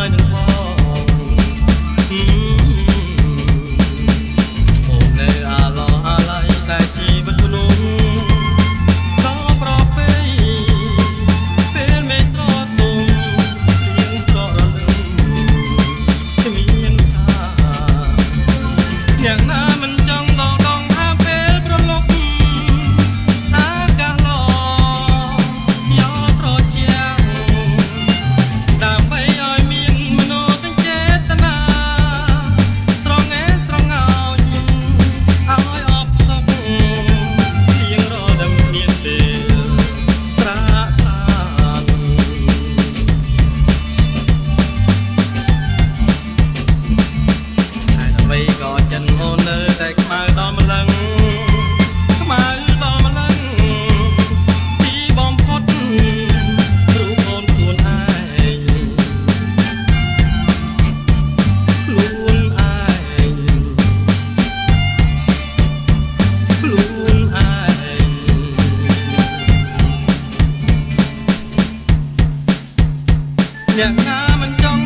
យនឹងផងអូននៅអាឡោអាឡៃតែជីវិតមនុស្សដល់ប្រពេពេលមេត្រទុំរៀងស្រលឹមគ្មានថាយ៉ាងណាមិនចង់ដល់ដងថាពេលប្រឡប់អាកាសឡយោត្រជាងដើម្បីឲ្យមានមនោសញ្ចេតនាស្រងឯស្រងោចឲ្យអបសុខលៀងរដំមានពេលត្រាខានហើយអ្វីក៏ចិនអូននៅតែខ្មៅដល់ម្លឹងខ្មៅដល់ម្លឹងទីបំផុតរូបអូនខ្លួនឯងខ្លួនឯងខ្លួនឯងយ៉ាងណាមិនចង់